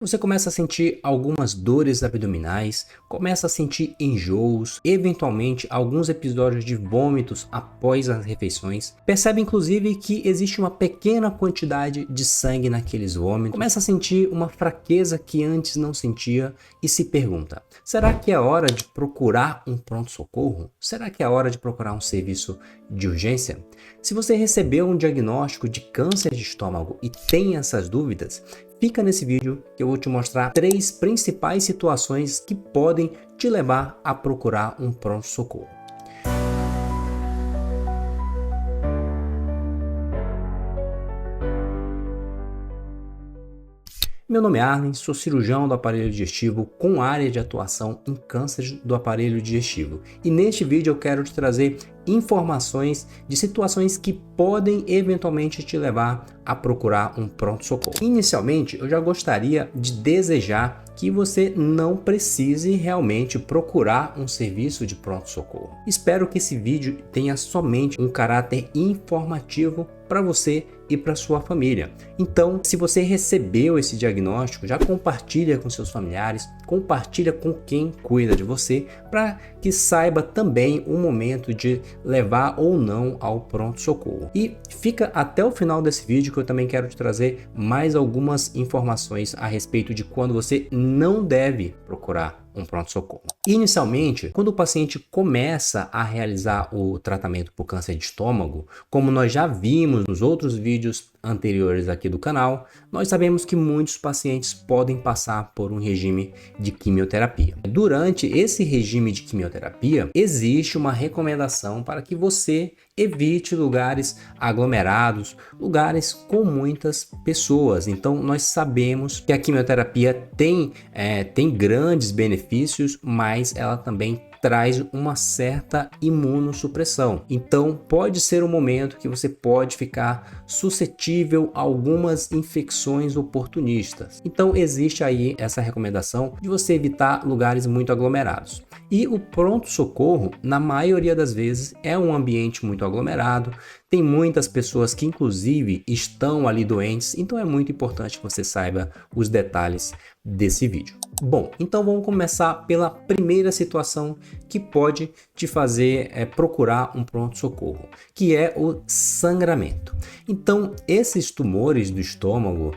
Você começa a sentir algumas dores abdominais, começa a sentir enjoos, eventualmente alguns episódios de vômitos após as refeições. Percebe inclusive que existe uma pequena quantidade de sangue naqueles vômitos. Começa a sentir uma fraqueza que antes não sentia e se pergunta: será que é hora de procurar um pronto-socorro? Será que é hora de procurar um serviço de urgência? Se você recebeu um diagnóstico de câncer de estômago e tem essas dúvidas, fica nesse vídeo que eu vou te mostrar 3 principais situações que podem te levar a procurar um pronto-socorro. Meu nome é Arlen, sou cirurgião do aparelho digestivo com área de atuação em câncer do aparelho digestivo. E neste vídeo eu quero te trazer informações de situações que podem eventualmente te levar a procurar um pronto-socorro. Inicialmente, eu já gostaria de desejar que você não precise realmente procurar um serviço de pronto-socorro. Espero que esse vídeo tenha somente um caráter informativo para você e para sua família. Então, se você recebeu esse diagnóstico, já compartilha com seus familiares, compartilha com quem cuida de você, para que saiba também o momento de levar ou não ao pronto-socorro. E fica até o final desse vídeo que eu também quero te trazer mais algumas informações a respeito de quando você não deve procurar um pronto-socorro. Inicialmente, quando o paciente começa a realizar o tratamento por câncer de estômago, como nós já vimos nos outros vídeos anteriores aqui do canal, nós sabemos que muitos pacientes podem passar por um regime de quimioterapia. Durante esse regime de quimioterapia, existe uma recomendação para que você evite lugares aglomerados, lugares com muitas pessoas. Então, nós sabemos que a quimioterapia tem grandes benefícios, mas ela também traz uma certa imunossupressão. Então, pode ser um momento que você pode ficar suscetível a algumas infecções oportunistas. Então, existe aí essa recomendação de você evitar lugares muito aglomerados. E o pronto-socorro, na maioria das vezes, é um ambiente muito aglomerado, tem muitas pessoas que inclusive estão ali doentes, então é muito importante que você saiba os detalhes desse vídeo. Bom, então vamos começar pela primeira situação que pode te fazer procurar um pronto-socorro, que é o sangramento. Então, esses tumores do estômago,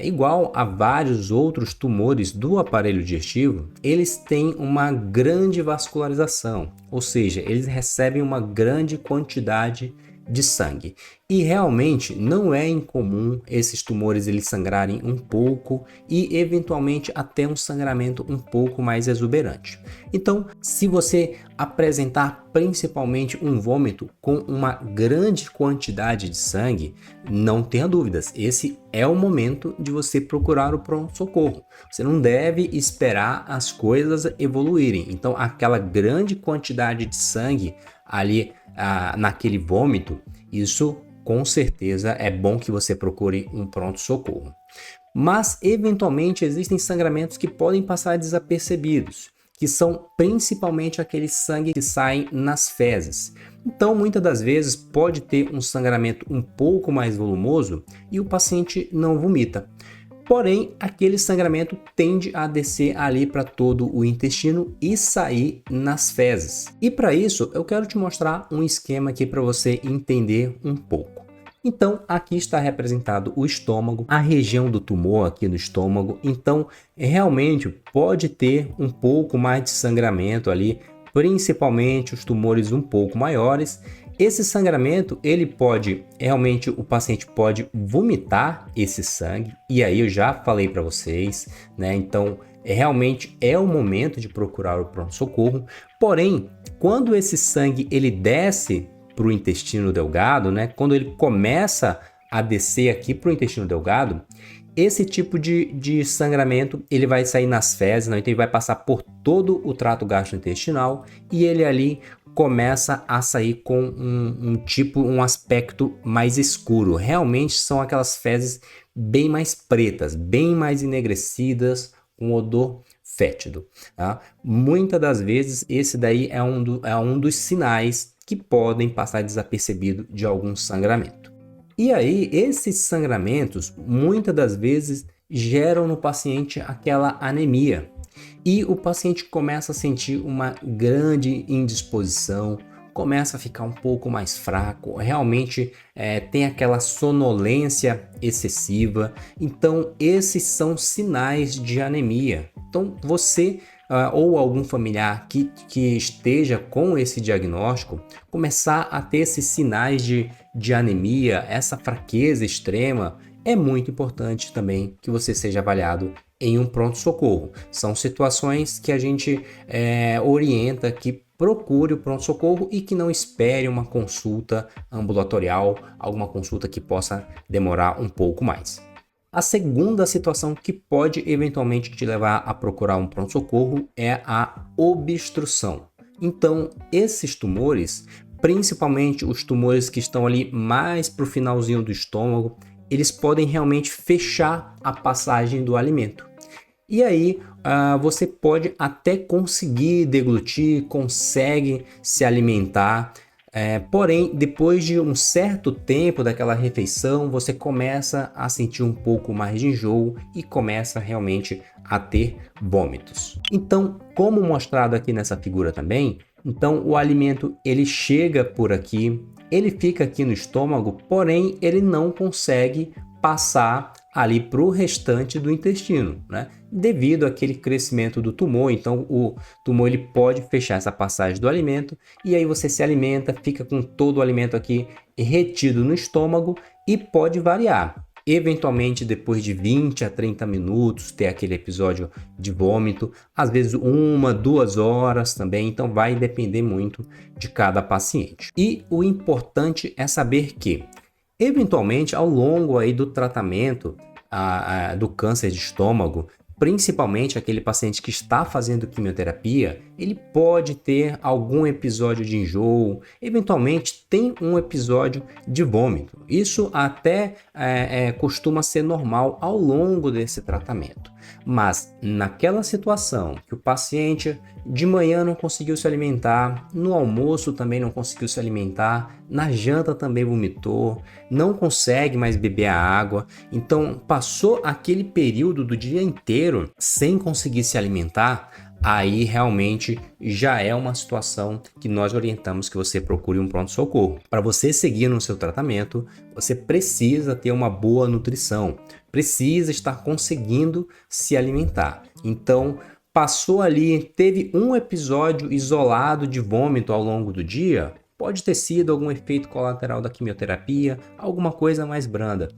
igual a vários outros tumores do aparelho digestivo, eles têm uma grande vascularização, ou seja, eles recebem uma grande quantidade de sangue. E realmente não é incomum esses tumores eles sangrarem um pouco e eventualmente até um sangramento um pouco mais exuberante. Então, se você apresentar principalmente um vômito com uma grande quantidade de sangue, não tenha dúvidas, esse é o momento de você procurar o pronto-socorro. Você não deve esperar as coisas evoluírem. Então, aquela grande quantidade de sangue ali naquele vômito, isso com certeza é bom que você procure um pronto-socorro. Mas eventualmente existem sangramentos que podem passar desapercebidos, que são principalmente aquele sangue que sai nas fezes. Então, muitas das vezes pode ter um sangramento um pouco mais volumoso e o paciente não vomita. Porém, aquele sangramento tende a descer ali para todo o intestino e sair nas fezes. E para isso, eu quero te mostrar um esquema aqui para você entender um pouco. Então, aqui está representado o estômago, a região do tumor aqui no estômago. Então, realmente pode ter um pouco mais de sangramento ali, principalmente os tumores um pouco maiores. Esse sangramento, ele pode, realmente o paciente pode vomitar esse sangue, e aí eu já falei para vocês, né? Então, realmente é o momento de procurar o pronto-socorro. Porém, quando esse sangue ele desce para o intestino delgado, né? Quando ele começa a descer aqui para o intestino delgado, esse tipo de sangramento ele vai sair nas fezes, né? Então ele vai passar por todo o trato gastrointestinal e ele ali começa a sair com um aspecto mais escuro. Realmente são aquelas fezes bem mais pretas, bem mais enegrecidas, com odor fétido. Tá? Muitas das vezes esse daí é um dos sinais que podem passar desapercebido de algum sangramento. E aí, esses sangramentos, muitas das vezes, geram no paciente aquela anemia. E o paciente começa a sentir uma grande indisposição, começa a ficar um pouco mais fraco, realmente tem aquela sonolência excessiva. Então, esses são sinais de anemia. Então, você ou algum familiar que esteja com esse diagnóstico, começar a ter esses sinais de anemia, essa fraqueza extrema, é muito importante também que você seja avaliado em um pronto-socorro. São situações que a gente orienta que procure o pronto-socorro e que não espere uma consulta ambulatorial, alguma consulta que possa demorar um pouco mais. A segunda situação que pode eventualmente te levar a procurar um pronto-socorro é a obstrução. Então, esses tumores, principalmente os tumores que estão ali mais para o finalzinho do estômago, eles podem realmente fechar a passagem do alimento. E aí, você pode até conseguir deglutir, consegue se alimentar, porém, depois de um certo tempo daquela refeição, você começa a sentir um pouco mais de enjoo e começa realmente a ter vômitos. Então, como mostrado aqui nessa figura também, então o alimento ele chega por aqui, ele fica aqui no estômago, porém ele não consegue passar ali para o restante do intestino, né? Devido àquele crescimento do tumor. Então o tumor ele pode fechar essa passagem do alimento e aí você se alimenta, fica com todo o alimento aqui retido no estômago e pode variar. Eventualmente, depois de 20 a 30 minutos, ter aquele episódio de vômito, às vezes 1-2 horas também, então vai depender muito de cada paciente. E o importante é saber que, eventualmente, ao longo aí do tratamento do câncer de estômago, principalmente aquele paciente que está fazendo quimioterapia, ele pode ter algum episódio de enjoo, eventualmente tem um episódio de vômito. Isso até costuma ser normal ao longo desse tratamento. Mas naquela situação que o paciente de manhã não conseguiu se alimentar, no almoço também não conseguiu se alimentar, na janta também vomitou, não consegue mais beber a água, então passou aquele período do dia inteiro sem conseguir se alimentar, aí realmente já é uma situação que nós orientamos que você procure um pronto-socorro. Para você seguir no seu tratamento, você precisa ter uma boa nutrição, precisa estar conseguindo se alimentar. Então, passou ali, teve um episódio isolado de vômito ao longo do dia, pode ter sido algum efeito colateral da quimioterapia, alguma coisa mais branda.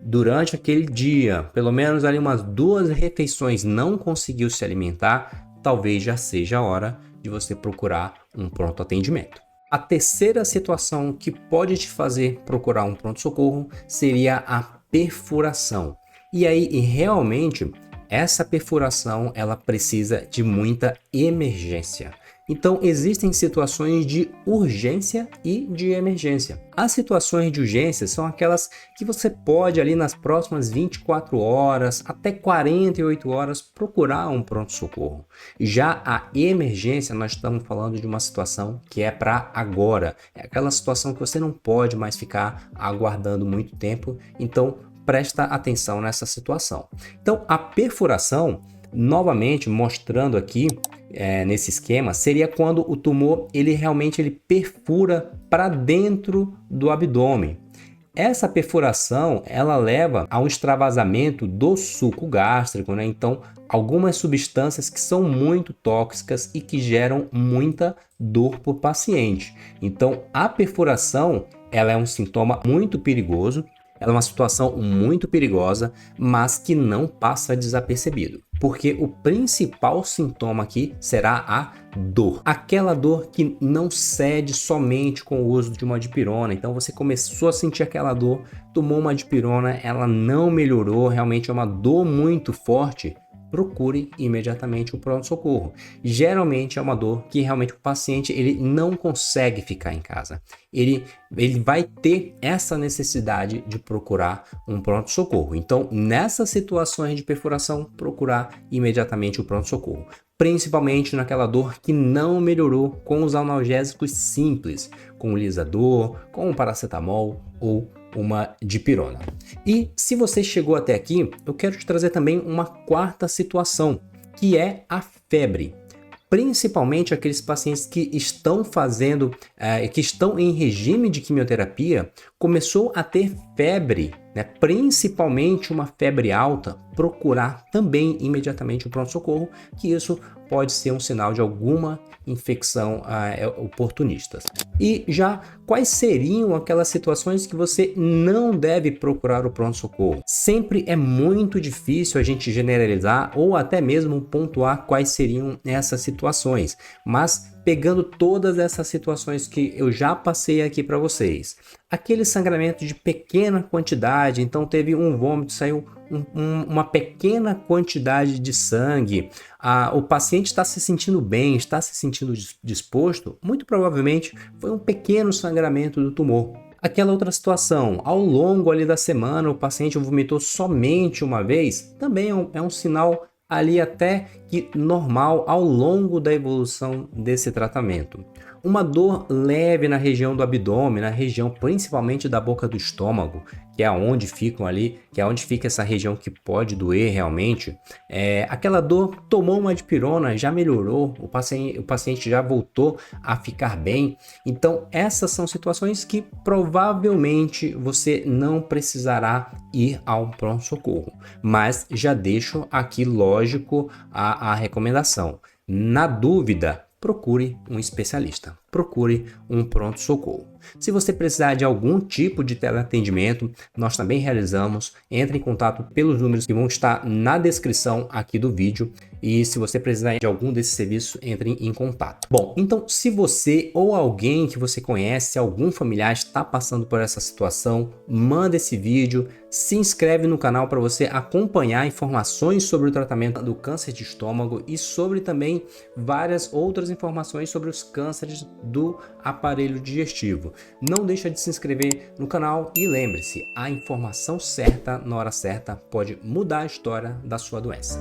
Durante aquele dia, pelo menos ali umas 2 refeições não conseguiu se alimentar, talvez já seja a hora de você procurar um pronto atendimento. A terceira situação que pode te fazer procurar um pronto-socorro seria a perfuração. E aí, realmente, essa perfuração ela precisa de muita emergência. Então, existem situações de urgência e de emergência. As situações de urgência são aquelas que você pode ali nas próximas 24 horas até 48 horas procurar um pronto-socorro. Já a emergência, nós estamos falando de uma situação que é para agora. É aquela situação que você não pode mais ficar aguardando muito tempo, então presta atenção nessa situação. Então, a perfuração, novamente mostrando aqui nesse esquema, seria quando o tumor ele realmente perfura para dentro do abdômen. Essa perfuração ela leva a um extravasamento do suco gástrico, né? Então, algumas substâncias que são muito tóxicas e que geram muita dor para o paciente. Então, a perfuração ela é um sintoma muito perigoso. Ela é uma situação muito perigosa, mas que não passa desapercebido, porque o principal sintoma aqui será a dor. Aquela dor que não cede somente com o uso de uma dipirona. Então você começou a sentir aquela dor, tomou uma dipirona, ela não melhorou, realmente é uma dor muito forte. Procure imediatamente o pronto-socorro. Geralmente é uma dor que realmente o paciente ele não consegue ficar em casa. Ele vai ter essa necessidade de procurar um pronto-socorro. Então, nessas situações de perfuração, procurar imediatamente o pronto-socorro. Principalmente naquela dor que não melhorou com os analgésicos simples, com o Lisador, com o paracetamol ou uma dipirona. E se você chegou até aqui, eu quero te trazer também uma quarta situação, que é a febre. Principalmente aqueles pacientes que estão que estão em regime de quimioterapia, começou a ter febre, né? Principalmente uma febre alta, procurar também imediatamente o pronto-socorro, que isso pode ser um sinal de alguma infecção oportunista. E já quais seriam aquelas situações que você não deve procurar o pronto-socorro? Sempre é muito difícil a gente generalizar ou até mesmo pontuar quais seriam essas situações, mas pegando todas essas situações que eu já passei aqui para vocês. Aquele sangramento de pequena quantidade, então teve um vômito, saiu uma pequena quantidade de sangue, o paciente está se sentindo bem, está se sentindo disposto, muito provavelmente foi um pequeno sangramento do tumor. Aquela outra situação, ao longo ali da semana o paciente vomitou somente uma vez, também é um sinal ali até que normal ao longo da evolução desse tratamento. Uma dor leve na região do abdômen, na região principalmente da boca do estômago, que é onde fica essa região que pode doer realmente. Aquela dor, tomou uma dipirona, já melhorou, o paciente já voltou a ficar bem. Então essas são situações que provavelmente você não precisará ir ao pronto-socorro, mas já deixo aqui lógico a recomendação. Na dúvida, procure um especialista, procure um pronto-socorro. Se você precisar de algum tipo de teleatendimento, nós também realizamos. Entre em contato pelos números que vão estar na descrição aqui do vídeo. E se você precisar de algum desses serviços, entre em contato. Bom, então se você ou alguém que você conhece, algum familiar está passando por essa situação, manda esse vídeo, se inscreve no canal para você acompanhar informações sobre o tratamento do câncer de estômago e sobre também várias outras informações sobre os cânceres do aparelho digestivo. Não deixa de se inscrever no canal e lembre-se, a informação certa na hora certa pode mudar a história da sua doença.